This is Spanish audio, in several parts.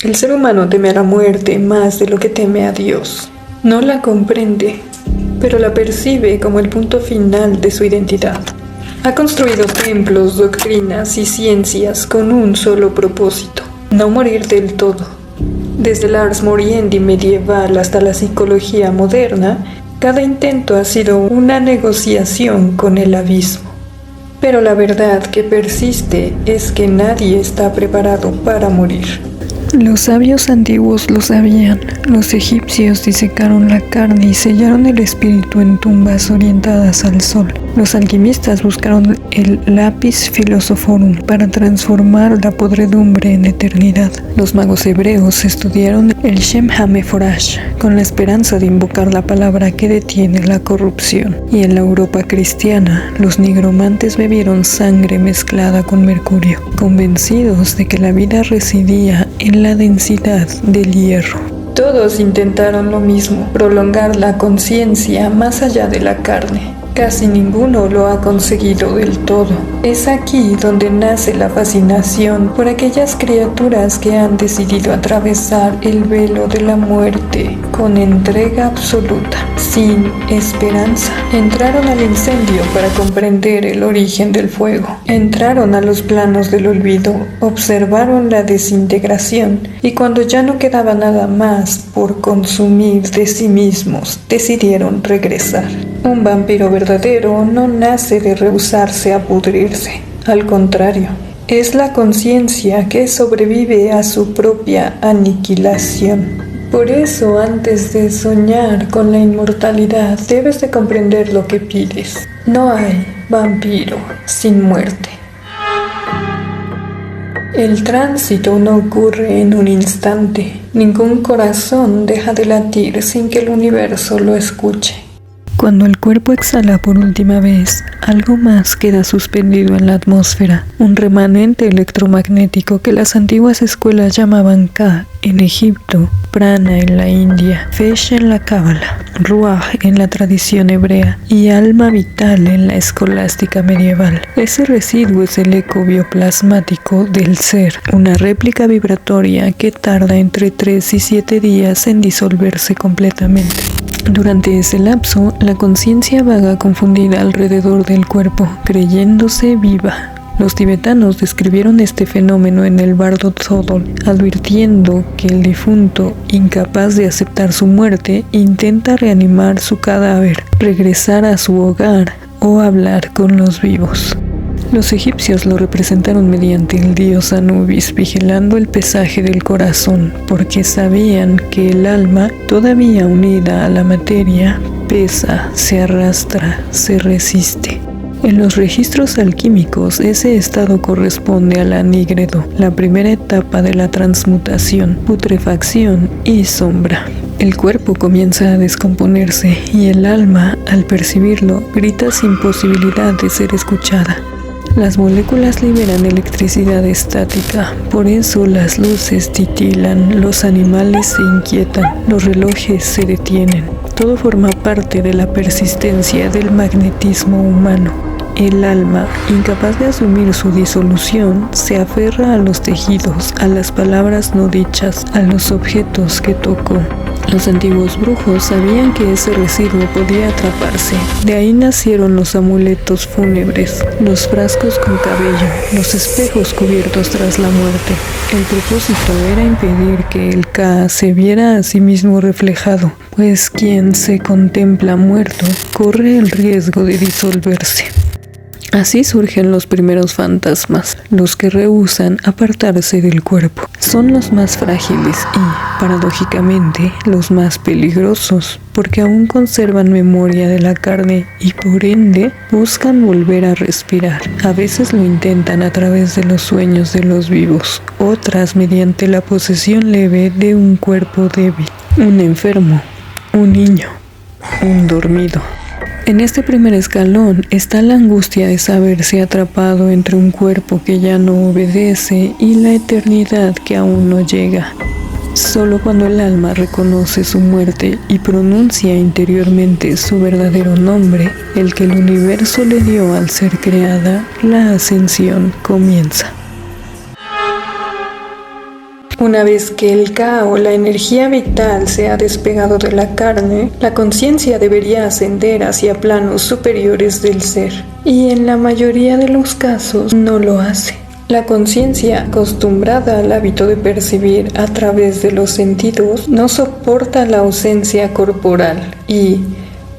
El ser humano teme a la muerte más de lo que teme a Dios. No la comprende, pero la percibe como el punto final de su identidad. Ha construido templos, doctrinas y ciencias con un solo propósito: no morir del todo. Desde el Ars Moriendi medieval hasta la psicología moderna, cada intento ha sido una negociación con el abismo. Pero la verdad que persiste es que nadie está preparado para morir. Los sabios antiguos lo sabían. Los egipcios disecaron la carne y sellaron el espíritu en tumbas orientadas al sol. Los alquimistas buscaron el lapis philosophorum para transformar la podredumbre en eternidad. Los magos hebreos estudiaron el Shem HaMeforash con la esperanza de invocar la palabra que detiene la corrupción. Y en la Europa cristiana, los nigromantes bebieron sangre mezclada con mercurio, convencidos de que la vida residía en la densidad del hierro. Todos intentaron lo mismo: prolongar la conciencia más allá de la carne. Casi ninguno lo ha conseguido del todo. Es aquí donde nace la fascinación por aquellas criaturas que han decidido atravesar el velo de la muerte con entrega absoluta, sin esperanza. Entraron al incendio para comprender el origen del fuego. Entraron a los planos del olvido, observaron la desintegración y cuando ya no quedaba nada más por consumir de sí mismos, decidieron regresar. Un vampiro verdadero no nace de rehusarse a pudrirse. Al contrario, es la conciencia que sobrevive a su propia aniquilación. Por eso, antes de soñar con la inmortalidad, debes de comprender lo que pides. No hay vampiro sin muerte. El tránsito no ocurre en un instante. Ningún corazón deja de latir sin que el universo lo escuche. Cuando el cuerpo exhala por última vez, algo más queda suspendido en la atmósfera, un remanente electromagnético que las antiguas escuelas llamaban Ka en Egipto, Prana en la India, Fesh en la Cábala, Ruach en la tradición hebrea y alma vital en la escolástica medieval. Ese residuo es el eco bioplasmático del ser, una réplica vibratoria que tarda entre 3 y 7 días en disolverse completamente. Durante ese lapso, la conciencia vaga confundida alrededor del cuerpo, creyéndose viva. Los tibetanos describieron este fenómeno en el Bardo Thodol, advirtiendo que el difunto, incapaz de aceptar su muerte, intenta reanimar su cadáver, regresar a su hogar o hablar con los vivos. Los egipcios lo representaron mediante el dios Anubis, vigilando el pesaje del corazón, porque sabían que el alma, todavía unida a la materia, pesa, se arrastra, se resiste. En los registros alquímicos, ese estado corresponde al anígredo, la primera etapa de la transmutación, putrefacción y sombra. El cuerpo comienza a descomponerse y el alma, al percibirlo, grita sin posibilidad de ser escuchada. Las moléculas liberan electricidad estática, por eso las luces titilan, los animales se inquietan, los relojes se detienen. Todo forma parte de la persistencia del magnetismo humano. El alma, incapaz de asumir su disolución, se aferra a los tejidos, a las palabras no dichas, a los objetos que tocó. Los antiguos brujos sabían que ese residuo podía atraparse. De ahí nacieron los amuletos fúnebres, los frascos con cabello, los espejos cubiertos tras la muerte. El propósito era impedir que el Ka se viera a sí mismo reflejado, pues quien se contempla muerto corre el riesgo de disolverse. Así surgen los primeros fantasmas, los que rehúsan apartarse del cuerpo. Son los más frágiles y, paradójicamente, los más peligrosos, porque aún conservan memoria de la carne y por ende buscan volver a respirar. A veces lo intentan a través de los sueños de los vivos, otras mediante la posesión leve de un cuerpo débil, un enfermo, un niño, un dormido. En este primer escalón está la angustia de saberse atrapado entre un cuerpo que ya no obedece y la eternidad que aún no llega. Solo cuando el alma reconoce su muerte y pronuncia interiormente su verdadero nombre, el que el universo le dio al ser creada, la ascensión comienza. Una vez que el Ka o la energía vital se ha despegado de la carne, la conciencia debería ascender hacia planos superiores del ser, y en la mayoría de los casos no lo hace. La conciencia, acostumbrada al hábito de percibir a través de los sentidos, no soporta la ausencia corporal y,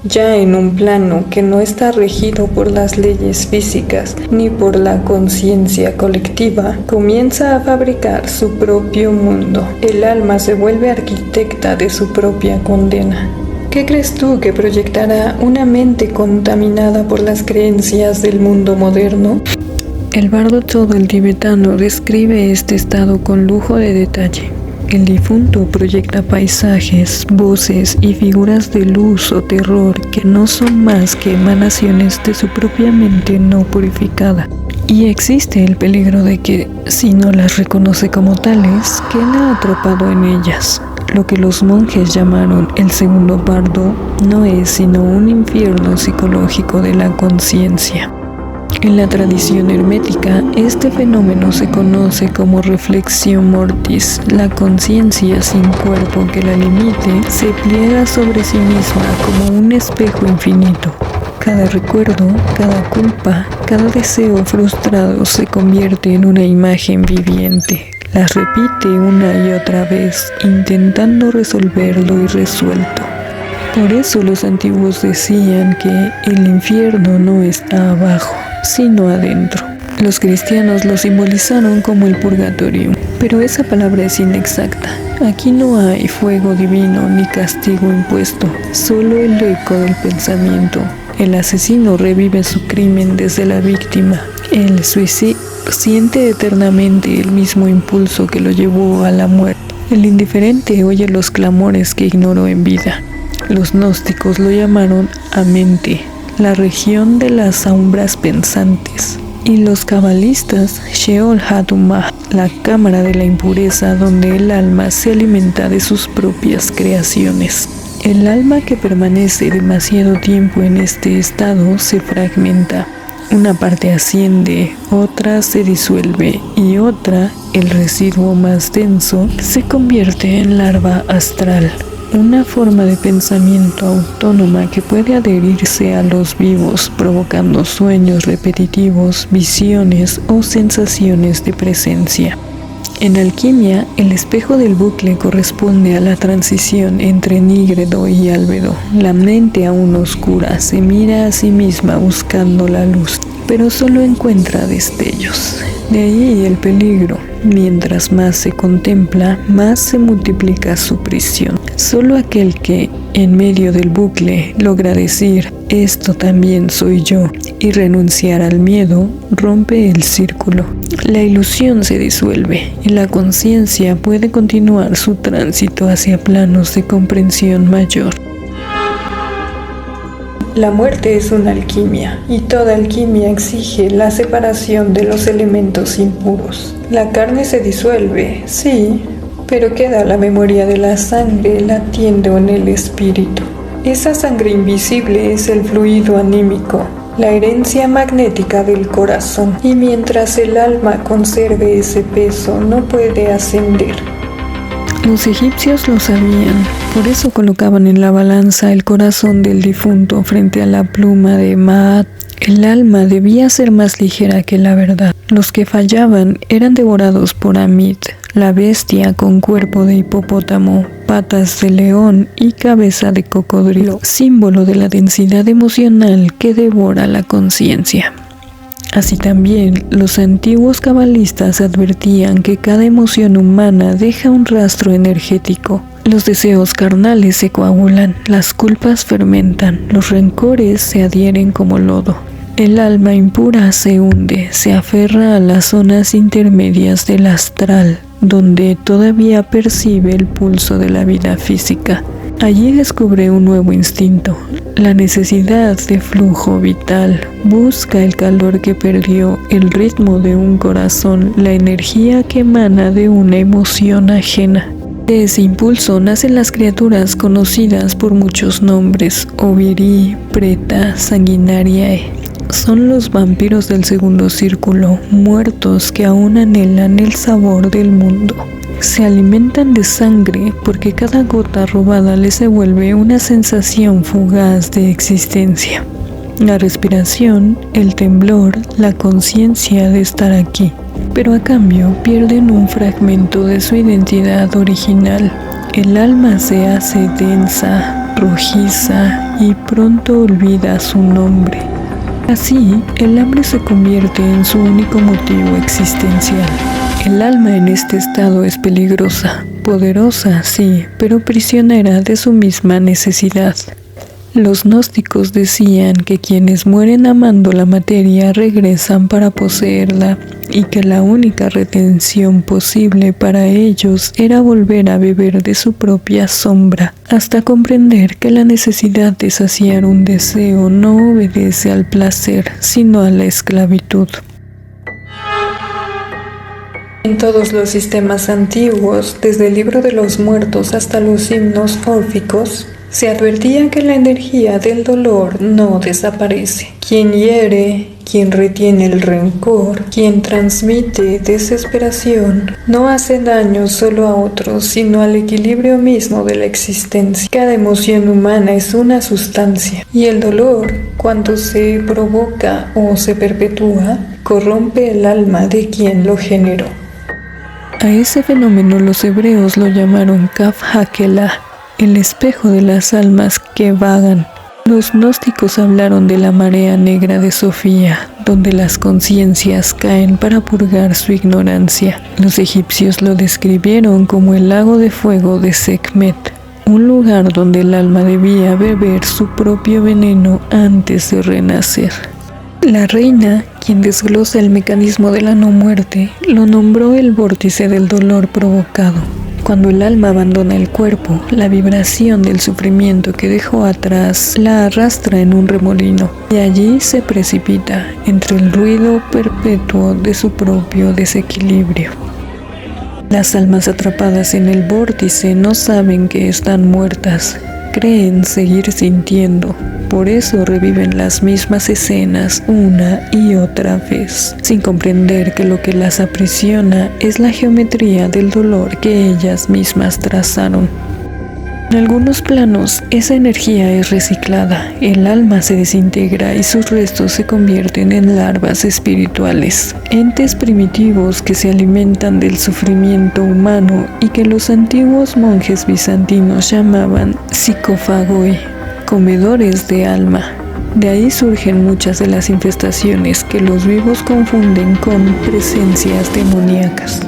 ya en un plano que no está regido por las leyes físicas ni por la conciencia colectiva, comienza a fabricar su propio mundo. El alma se vuelve arquitecta de su propia condena. ¿Qué crees tú que proyectará una mente contaminada por las creencias del mundo moderno? El bardo todo el tibetano describe este estado con lujo de detalle. El difunto proyecta paisajes, voces y figuras de luz o terror que no son más que emanaciones de su propia mente no purificada. Y existe el peligro de que, si no las reconoce como tales, queda atrapado en ellas. Lo que los monjes llamaron el segundo bardo no es sino un infierno psicológico de la conciencia. En la tradición hermética, este fenómeno se conoce como reflexión mortis. La conciencia sin cuerpo que la limite se pliega sobre sí misma como un espejo infinito. Cada recuerdo, cada culpa, cada deseo frustrado se convierte en una imagen viviente. Las repite una y otra vez, intentando resolver lo irresuelto. Por eso los antiguos decían que el infierno no está abajo, sino adentro. Los cristianos lo simbolizaron como el purgatorio, pero esa palabra es inexacta. Aquí no hay fuego divino ni castigo impuesto, solo el eco del pensamiento. El asesino revive su crimen desde la víctima. El suicida siente eternamente el mismo impulso que lo llevó a la muerte. El indiferente oye los clamores que ignoró en vida. Los gnósticos lo llamaron Amente, la región de las sombras pensantes, y los cabalistas Sheol Hatumah, la cámara de la impureza donde el alma se alimenta de sus propias creaciones. El alma que permanece demasiado tiempo en este estado se fragmenta. Una parte asciende, otra se disuelve y otra, el residuo más denso, se convierte en larva astral. Una forma de pensamiento autónoma que puede adherirse a los vivos, provocando sueños repetitivos, visiones o sensaciones de presencia. En alquimia, el espejo del bucle corresponde a la transición entre nígredo y álbedo. La mente aún oscura se mira a sí misma buscando la luz, pero solo encuentra destellos. De ahí el peligro. Mientras más se contempla, más se multiplica su prisión. Solo aquel que, en medio del bucle, logra decir, esto también soy yo, y renunciar al miedo, rompe el círculo. La ilusión se disuelve, y la conciencia puede continuar su tránsito hacia planos de comprensión mayor. La muerte es una alquimia, y toda alquimia exige la separación de los elementos impuros. La carne se disuelve, sí, pero queda la memoria de la sangre latiendo en el espíritu. Esa sangre invisible es el fluido anímico, la herencia magnética del corazón, y mientras el alma conserve ese peso, no puede ascender. Los egipcios lo sabían, por eso colocaban en la balanza el corazón del difunto frente a la pluma de Maat. El alma debía ser más ligera que la verdad. Los que fallaban eran devorados por Amit, la bestia con cuerpo de hipopótamo, patas de león y cabeza de cocodrilo, símbolo de la densidad emocional que devora la conciencia. Así también, los antiguos cabalistas advertían que cada emoción humana deja un rastro energético. Los deseos carnales se coagulan, las culpas fermentan, los rencores se adhieren como lodo. El alma impura se hunde, se aferra a las zonas intermedias del astral, donde todavía percibe el pulso de la vida física. Allí descubre un nuevo instinto, la necesidad de flujo vital. Busca el calor que perdió, el ritmo de un corazón, la energía que emana de una emoción ajena. De ese impulso nacen las criaturas conocidas por muchos nombres: Oviri, Preta, Sanguinariae. Son los vampiros del segundo círculo, muertos que aún anhelan el sabor del mundo. Se alimentan de sangre porque cada gota robada les devuelve una sensación fugaz de existencia. La respiración, el temblor, la conciencia de estar aquí. Pero a cambio pierden un fragmento de su identidad original. El alma se hace densa, rojiza y pronto olvida su nombre. Así, el hambre se convierte en su único motivo existencial. El alma en este estado es peligrosa, poderosa, sí, pero prisionera de su misma necesidad. Los gnósticos decían que quienes mueren amando la materia regresan para poseerla y que la única retención posible para ellos era volver a beber de su propia sombra, hasta comprender que la necesidad de saciar un deseo no obedece al placer, sino a la esclavitud. En todos los sistemas antiguos, desde el libro de los muertos hasta los himnos órficos, se advertía que la energía del dolor no desaparece. Quien hiere, quien retiene el rencor, quien transmite desesperación, no hace daño solo a otros, sino al equilibrio mismo de la existencia. Cada emoción humana es una sustancia, y el dolor, cuando se provoca o se perpetúa, corrompe el alma de quien lo generó. A ese fenómeno los hebreos lo llamaron Kaf HaKelah, el espejo de las almas que vagan. Los gnósticos hablaron de la marea negra de Sofía, donde las conciencias caen para purgar su ignorancia. Los egipcios lo describieron como el lago de fuego de Sekhmet, un lugar donde el alma debía beber su propio veneno antes de renacer. La reina, quien desglosa el mecanismo de la no muerte, lo nombró el vórtice del dolor provocado. Cuando el alma abandona el cuerpo, la vibración del sufrimiento que dejó atrás la arrastra en un remolino y allí se precipita entre el ruido perpetuo de su propio desequilibrio. Las almas atrapadas en el vórtice no saben que están muertas, creen seguir sintiendo. Por eso reviven las mismas escenas una y otra vez, sin comprender que lo que las aprisiona es la geometría del dolor que ellas mismas trazaron. En algunos planos, esa energía es reciclada, el alma se desintegra y sus restos se convierten en larvas espirituales, entes primitivos que se alimentan del sufrimiento humano y que los antiguos monjes bizantinos llamaban psicofagoi, comedores de alma. De ahí surgen muchas de las infestaciones que los vivos confunden con presencias demoníacas.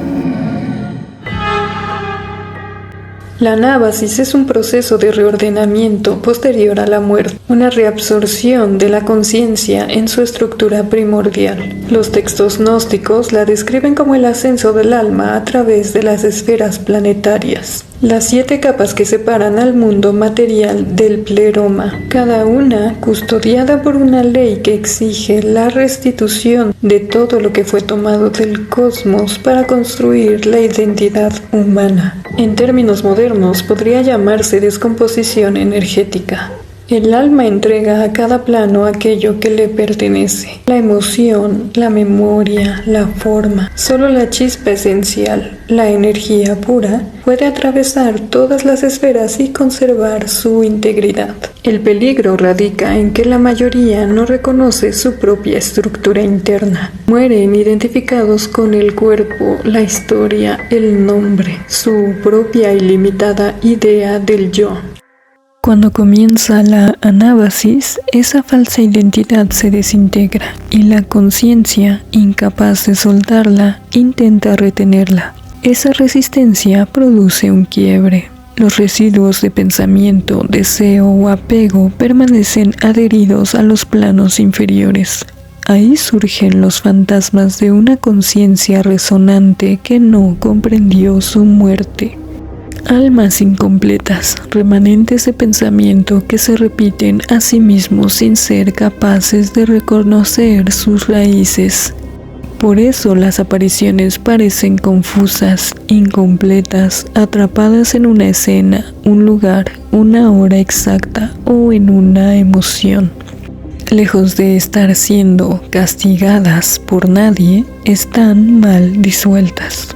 La anábasis es un proceso de reordenamiento posterior a la muerte, una reabsorción de la conciencia en su estructura primordial. Los textos gnósticos la describen como el ascenso del alma a través de las esferas planetarias, las 7 capas que separan al mundo material del pleroma, cada una custodiada por una ley que exige la restitución de todo lo que fue tomado del cosmos para construir la identidad humana. En términos modernos podría llamarse descomposición energética. El alma entrega a cada plano aquello que le pertenece, la emoción, la memoria, la forma. Solo la chispa esencial, la energía pura, puede atravesar todas las esferas y conservar su integridad. El peligro radica en que la mayoría no reconoce su propia estructura interna. Mueren identificados con el cuerpo, la historia, el nombre, su propia ilimitada idea del yo. Cuando comienza la anábasis, esa falsa identidad se desintegra y la conciencia, incapaz de soltarla, intenta retenerla. Esa resistencia produce un quiebre. Los residuos de pensamiento, deseo o apego permanecen adheridos a los planos inferiores. Ahí surgen los fantasmas de una conciencia resonante que no comprendió su muerte. Almas incompletas, remanentes de pensamiento que se repiten a sí mismos sin ser capaces de reconocer sus raíces. Por eso las apariciones parecen confusas, incompletas, atrapadas en una escena, un lugar, una hora exacta o en una emoción. Lejos de estar siendo castigadas por nadie, están mal disueltas.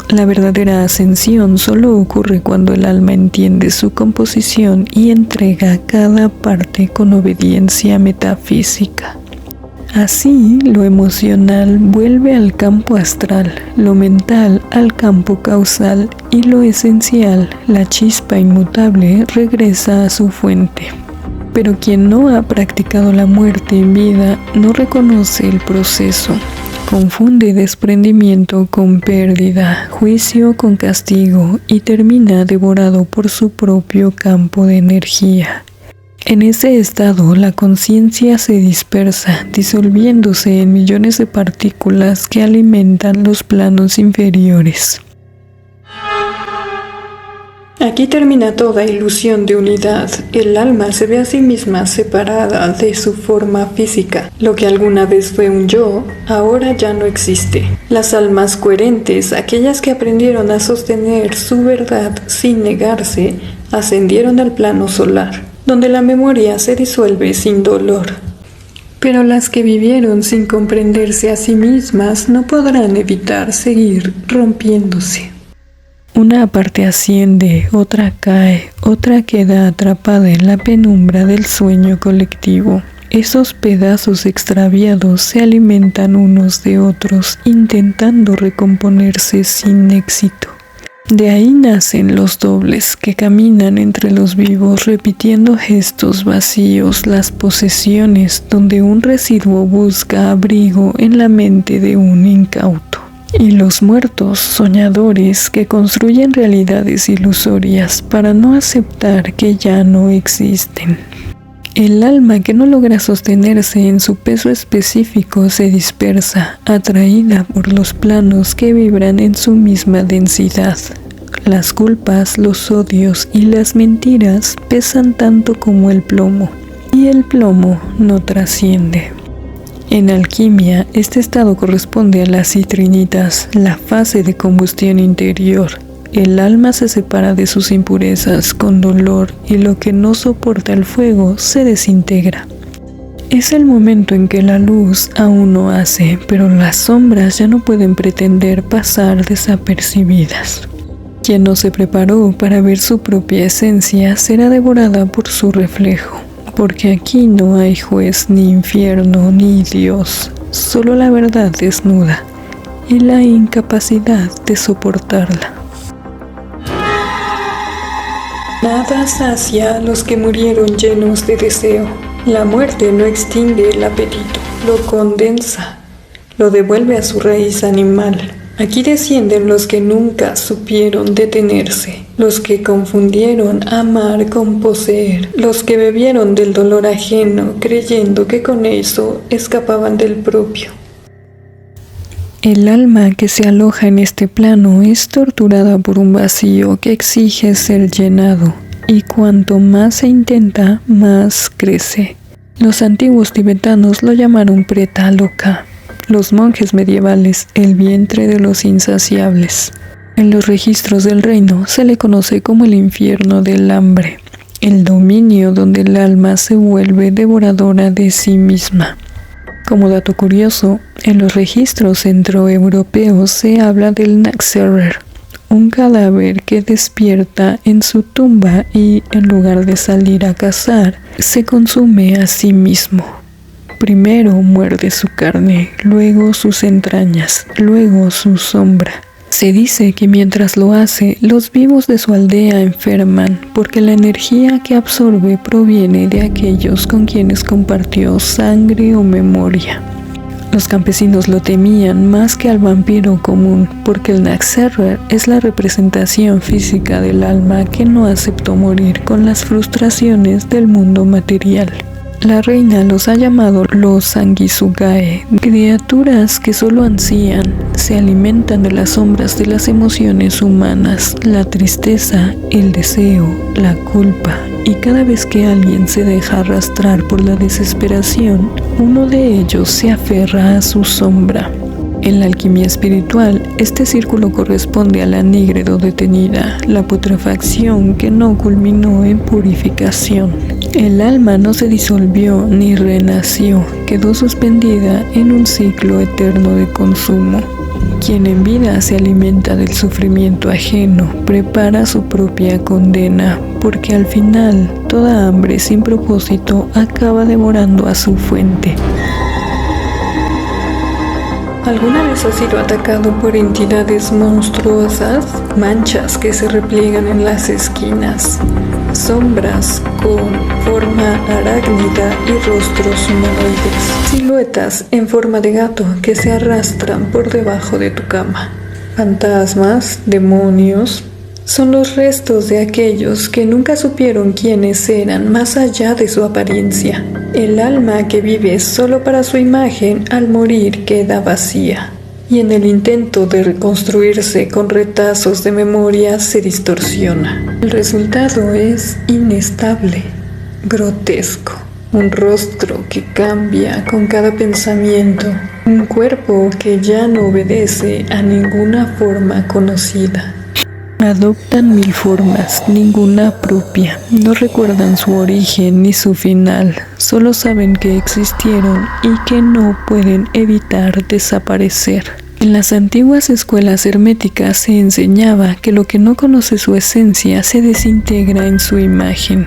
La verdadera ascensión solo ocurre cuando el alma entiende su composición y entrega cada parte con obediencia metafísica. Así, lo emocional vuelve al campo astral, lo mental al campo causal y lo esencial, la chispa inmutable, regresa a su fuente. Pero quien no ha practicado la muerte en vida no reconoce el proceso. Confunde desprendimiento con pérdida, juicio con castigo y termina devorado por su propio campo de energía. En ese estado, la conciencia se dispersa, disolviéndose en millones de partículas que alimentan los planos inferiores. Aquí termina toda ilusión de unidad. El alma se ve a sí misma separada de su forma física. Lo que alguna vez fue un yo, ahora ya no existe. Las almas coherentes, aquellas que aprendieron a sostener su verdad sin negarse, ascendieron al plano solar, donde la memoria se disuelve sin dolor. Pero las que vivieron sin comprenderse a sí mismas no podrán evitar seguir rompiéndose. Una parte asciende, otra cae, otra queda atrapada en la penumbra del sueño colectivo. Esos pedazos extraviados se alimentan unos de otros, intentando recomponerse sin éxito. De ahí nacen los dobles que caminan entre los vivos repitiendo gestos vacíos, las posesiones donde un residuo busca abrigo en la mente de un incauto. Y los muertos soñadores que construyen realidades ilusorias para no aceptar que ya no existen. El alma que no logra sostenerse en su peso específico se dispersa, atraída por los planos que vibran en su misma densidad. Las culpas, los odios y las mentiras pesan tanto como el plomo, y el plomo no trasciende. En alquimia, este estado corresponde a las citrinitas, la fase de combustión interior. El alma se separa de sus impurezas con dolor y lo que no soporta el fuego se desintegra. Es el momento en que la luz aún no hace, pero las sombras ya no pueden pretender pasar desapercibidas. Quien no se preparó para ver su propia esencia será devorada por su reflejo. Porque aquí no hay juez, ni infierno, ni Dios, solo la verdad desnuda y la incapacidad de soportarla. Nada sacia a los que murieron llenos de deseo. La muerte no extingue el apetito, lo condensa, lo devuelve a su raíz animal. Aquí descienden los que nunca supieron detenerse, los que confundieron amar con poseer, los que bebieron del dolor ajeno creyendo que con eso escapaban del propio. El alma que se aloja en este plano es torturada por un vacío que exige ser llenado, y cuanto más se intenta, más crece. Los antiguos tibetanos lo llamaron preta loca. Los monjes medievales, el vientre de los insaciables. En los registros del reino se le conoce como el infierno del hambre, el dominio donde el alma se vuelve devoradora de sí misma. Como dato curioso, en los registros centroeuropeos se habla del Naxxerrer, un cadáver que despierta en su tumba y, en lugar de salir a cazar, se consume a sí mismo. Primero muerde su carne, luego sus entrañas, luego su sombra. Se dice que mientras lo hace, los vivos de su aldea enferman, porque la energía que absorbe proviene de aquellos con quienes compartió sangre o memoria. Los campesinos lo temían más que al vampiro común, porque el Naxxerrer es la representación física del alma que no aceptó morir con las frustraciones del mundo material. La reina los ha llamado los Sanguisugae, criaturas que solo ansían, se alimentan de las sombras de las emociones humanas, la tristeza, el deseo, la culpa, y cada vez que alguien se deja arrastrar por la desesperación, uno de ellos se aferra a su sombra. En la alquimia espiritual, este círculo corresponde a la nígredo detenida, la putrefacción que no culminó en purificación. El alma no se disolvió ni renació, quedó suspendida en un ciclo eterno de consumo. Quien en vida se alimenta del sufrimiento ajeno, prepara su propia condena, porque al final toda hambre sin propósito acaba devorando a su fuente. ¿Alguna vez has sido atacado por entidades monstruosas? Manchas que se repliegan en las esquinas, sombras con forma arácnida y rostros humanoides, siluetas en forma de gato que se arrastran por debajo de tu cama. Fantasmas, demonios, son los restos de aquellos que nunca supieron quiénes eran más allá de su apariencia. El alma que vive solo para su imagen al morir queda vacía, y en el intento de reconstruirse con retazos de memoria se distorsiona. El resultado es inestable, grotesco, un rostro que cambia con cada pensamiento, un cuerpo que ya no obedece a ninguna forma conocida. Adoptan 1000 formas, ninguna propia. No recuerdan su origen ni su final. Solo saben que existieron y que no pueden evitar desaparecer. En las antiguas escuelas herméticas se enseñaba que lo que no conoce su esencia se desintegra en su imagen.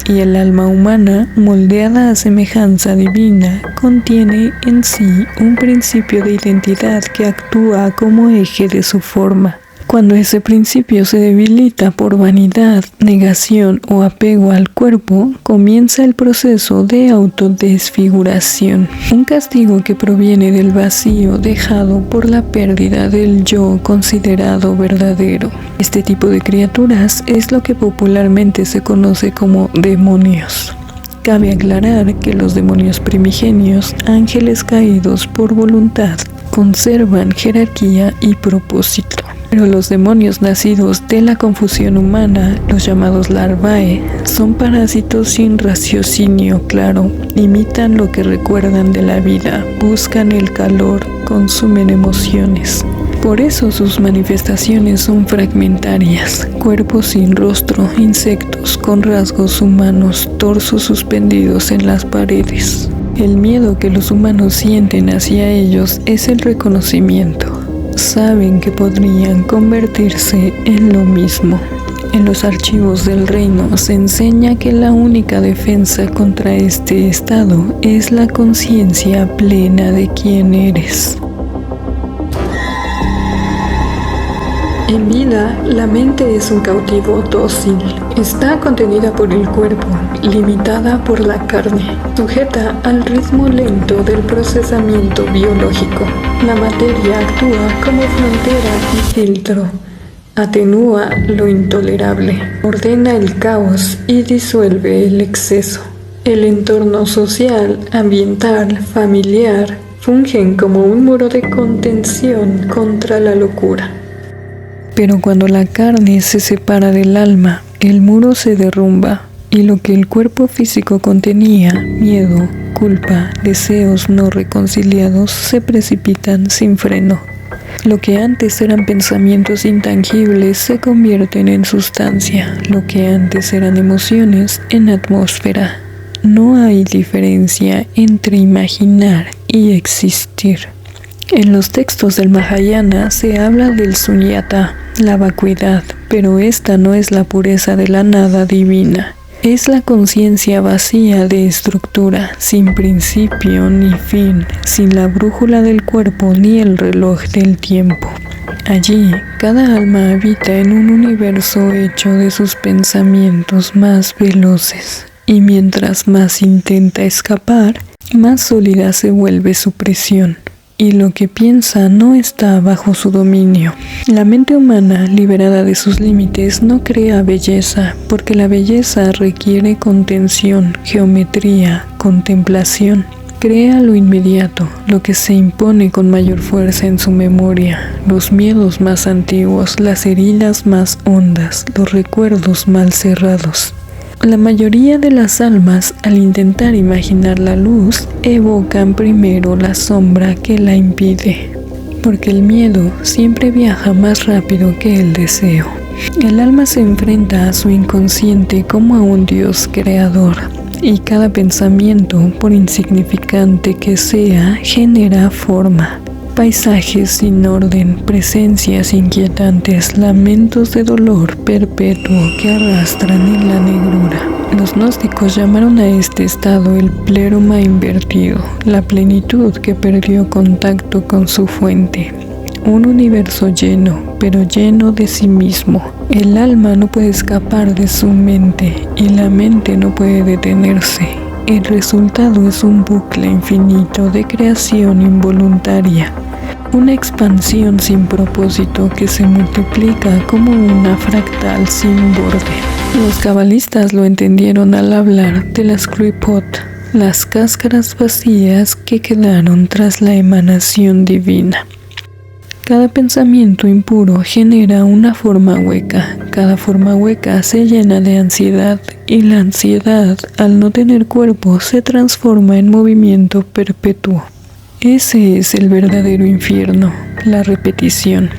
Y el alma humana, moldeada a semejanza divina, contiene en sí un principio de identidad que actúa como eje de su forma. Cuando ese principio se debilita por vanidad, negación o apego al cuerpo, comienza el proceso de autodesfiguración, un castigo que proviene del vacío dejado por la pérdida del yo considerado verdadero. Este tipo de criaturas es lo que popularmente se conoce como demonios. Cabe aclarar que los demonios primigenios, ángeles caídos por voluntad, conservan jerarquía y propósito. Pero los demonios nacidos de la confusión humana, los llamados larvae, son parásitos sin raciocinio claro, imitan lo que recuerdan de la vida, buscan el calor, consumen emociones. Por eso sus manifestaciones son fragmentarias, cuerpos sin rostro, insectos con rasgos humanos, torsos suspendidos en las paredes. El miedo que los humanos sienten hacia ellos es el reconocimiento. Saben que podrían convertirse en lo mismo. En los archivos del reino se enseña que la única defensa contra este estado es la conciencia plena de quién eres. En vida, la mente es un cautivo dócil. Está contenida por el cuerpo, limitada por la carne, sujeta al ritmo lento del procesamiento biológico. La materia actúa como frontera y filtro. Atenúa lo intolerable, ordena el caos y disuelve el exceso. El entorno social, ambiental, familiar, fungen como un muro de contención contra la locura. Pero cuando la carne se separa del alma, el muro se derrumba y lo que el cuerpo físico contenía, miedo, culpa, deseos no reconciliados, se precipitan sin freno. Lo que antes eran pensamientos intangibles se convierten en sustancia, lo que antes eran emociones en atmósfera. No hay diferencia entre imaginar y existir. En los textos del Mahayana se habla del sunyata, la vacuidad, pero esta no es la pureza de la nada divina. Es la conciencia vacía de estructura, sin principio ni fin, sin la brújula del cuerpo ni el reloj del tiempo. Allí, cada alma habita en un universo hecho de sus pensamientos más veloces, y mientras más intenta escapar, más sólida se vuelve su prisión. Y lo que piensa no está bajo su dominio. La mente humana, liberada de sus límites, no crea belleza, porque la belleza requiere contención, geometría, contemplación. Crea lo inmediato, lo que se impone con mayor fuerza en su memoria, los miedos más antiguos, las heridas más hondas, los recuerdos mal cerrados. La mayoría de las almas, al intentar imaginar la luz, evocan primero la sombra que la impide, porque el miedo siempre viaja más rápido que el deseo. El alma se enfrenta a su inconsciente como a un Dios creador, y cada pensamiento, por insignificante que sea, genera forma. paisajes sin orden, presencias inquietantes, lamentos de dolor perpetuo que arrastran en la negrura. Los gnósticos llamaron a este estado el pleroma invertido, la plenitud que perdió contacto con su fuente. Un universo lleno, pero lleno de sí mismo. El alma no puede escapar de su mente y la mente no puede detenerse. El resultado es un bucle infinito de creación involuntaria, una expansión sin propósito que se multiplica como una fractal sin borde. Los cabalistas lo entendieron al hablar de las Klipot, las cáscaras vacías que quedaron tras la emanación divina. Cada pensamiento impuro genera una forma hueca. Cada forma hueca se llena de ansiedad y la ansiedad, al no tener cuerpo, se transforma en movimiento perpetuo. Ese es el verdadero infierno, la repetición.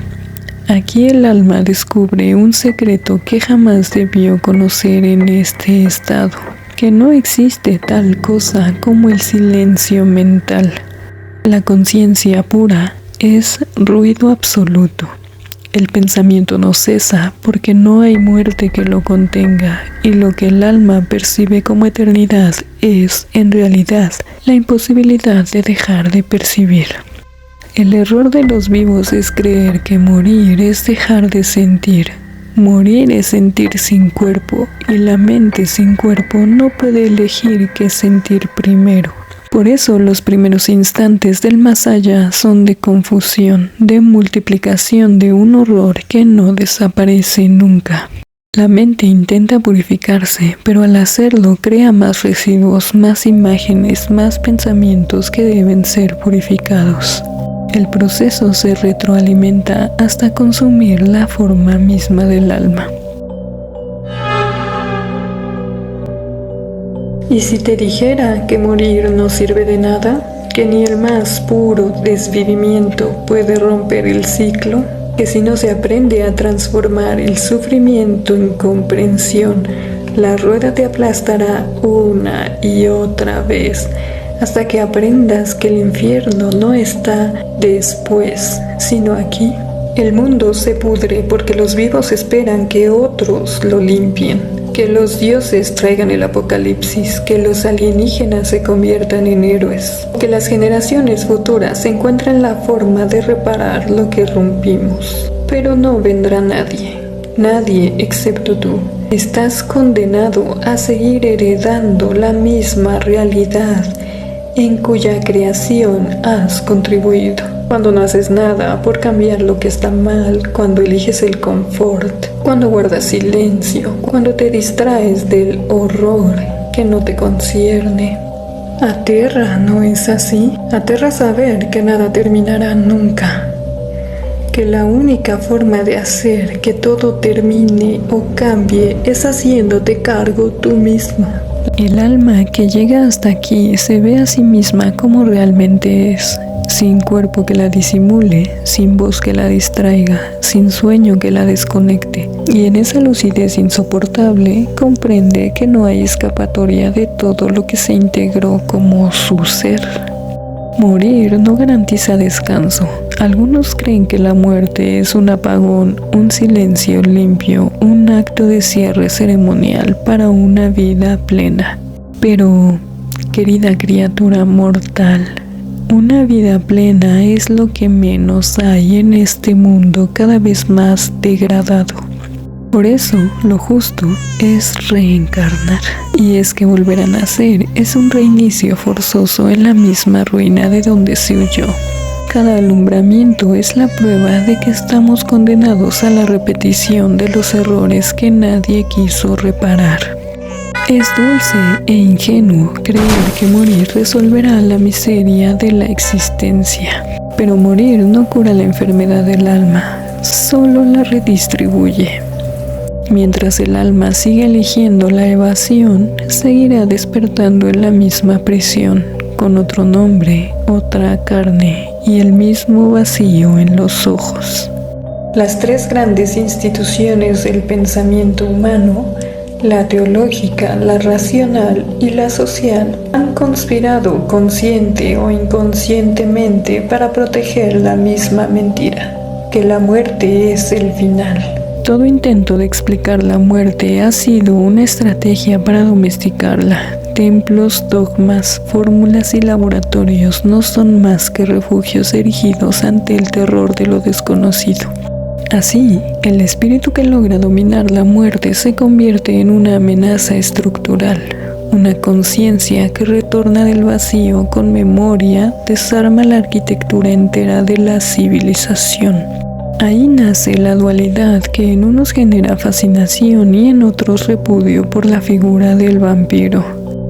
Aquí el alma descubre un secreto que jamás debió conocer en este estado, que no existe tal cosa como el silencio mental. La conciencia pura es ruido absoluto. El pensamiento no cesa porque no hay muerte que lo contenga, y lo que el alma percibe como eternidad es, en realidad, la imposibilidad de dejar de percibir. El error de los vivos es creer que morir es dejar de sentir. Morir es sentir sin cuerpo, y la mente sin cuerpo no puede elegir qué sentir primero. Por eso los primeros instantes del más allá son de confusión, de multiplicación de un horror que no desaparece nunca. La mente intenta purificarse, pero al hacerlo crea más residuos, más imágenes, más pensamientos que deben ser purificados. El proceso se retroalimenta hasta consumir la forma misma del alma. ¿Y si te dijera que morir no sirve de nada? ¿Que ni el más puro desvivimiento puede romper el ciclo? ¿Que si no se aprende a transformar el sufrimiento en comprensión, la rueda te aplastará una y otra vez, hasta que aprendas que el infierno no está después, sino aquí? El mundo se pudre porque los vivos esperan que otros lo limpien. Que los dioses traigan el apocalipsis, que los alienígenas se conviertan en héroes, que las generaciones futuras encuentren la forma de reparar lo que rompimos. Pero no vendrá nadie excepto tú. Estás condenado a seguir heredando la misma realidad en cuya creación has contribuido. Cuando no haces nada por cambiar lo que está mal, cuando eliges el confort, cuando guardas silencio, cuando te distraes del horror que no te concierne. Aterra, ¿no es así? Aterra saber que nada terminará nunca, que la única forma de hacer que todo termine o cambie es haciéndote cargo tú mismo. El alma que llega hasta aquí se ve a sí misma como realmente es. Sin cuerpo que la disimule, sin voz que la distraiga, sin sueño que la desconecte. Y en esa lucidez insoportable comprende que no hay escapatoria de todo lo que se integró como su ser. Morir no garantiza descanso. Algunos creen que la muerte es un apagón, un silencio limpio, un acto de cierre ceremonial para una vida plena. Pero, querida criatura mortal, una vida plena es lo que menos hay en este mundo cada vez más degradado. Por eso, lo justo es reencarnar. Y es que volver a nacer es un reinicio forzoso en la misma ruina de donde se huyó. Cada alumbramiento es la prueba de que estamos condenados a la repetición de los errores que nadie quiso reparar. Es dulce e ingenuo creer que morir resolverá la miseria de la existencia. Pero morir no cura la enfermedad del alma, solo la redistribuye. Mientras el alma sigue eligiendo la evasión, seguirá despertando en la misma prisión, con otro nombre, otra carne y el mismo vacío en los ojos. Las tres grandes instituciones del pensamiento humano La teológica, la racional y la social han conspirado consciente o inconscientemente para proteger la misma mentira, que la muerte es el final. Todo intento de explicar la muerte ha sido una estrategia para domesticarla. Templos, dogmas, fórmulas y laboratorios no son más que refugios erigidos ante el terror de lo desconocido. Así, el espíritu que logra dominar la muerte se convierte en una amenaza estructural. Una conciencia que retorna del vacío con memoria desarma la arquitectura entera de la civilización. Ahí nace la dualidad que en unos genera fascinación y en otros repudio por la figura del vampiro.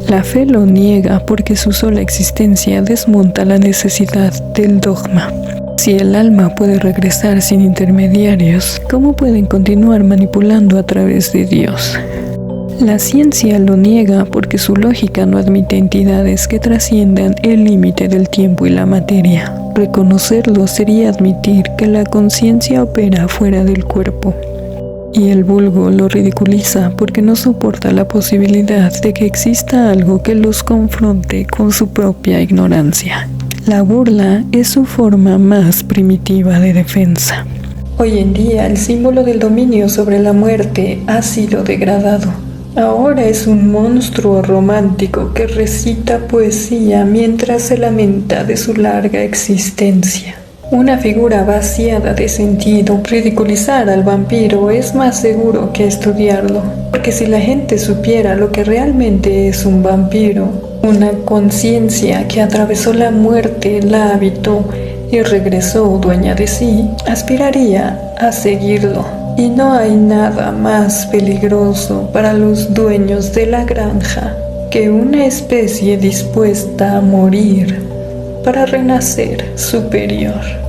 La fe lo niega porque su sola existencia desmonta la necesidad del dogma. Si el alma puede regresar sin intermediarios, ¿cómo pueden continuar manipulando a través de Dios? La ciencia lo niega porque su lógica no admite entidades que trasciendan el límite del tiempo y la materia. Reconocerlo sería admitir que la conciencia opera fuera del cuerpo. Y el vulgo lo ridiculiza porque no soporta la posibilidad de que exista algo que los confronte con su propia ignorancia. La burla es su forma más primitiva de defensa. Hoy en día el símbolo del dominio sobre la muerte ha sido degradado. Ahora es un monstruo romántico que recita poesía mientras se lamenta de su larga existencia. Una figura vaciada de sentido. Ridiculizar al vampiro es más seguro que estudiarlo, porque si la gente supiera lo que realmente es un vampiro, una conciencia que atravesó la muerte, la habitó y regresó dueña de sí, aspiraría a seguirlo. Y no hay nada más peligroso para los dueños de la granja que una especie dispuesta a morir para renacer superior.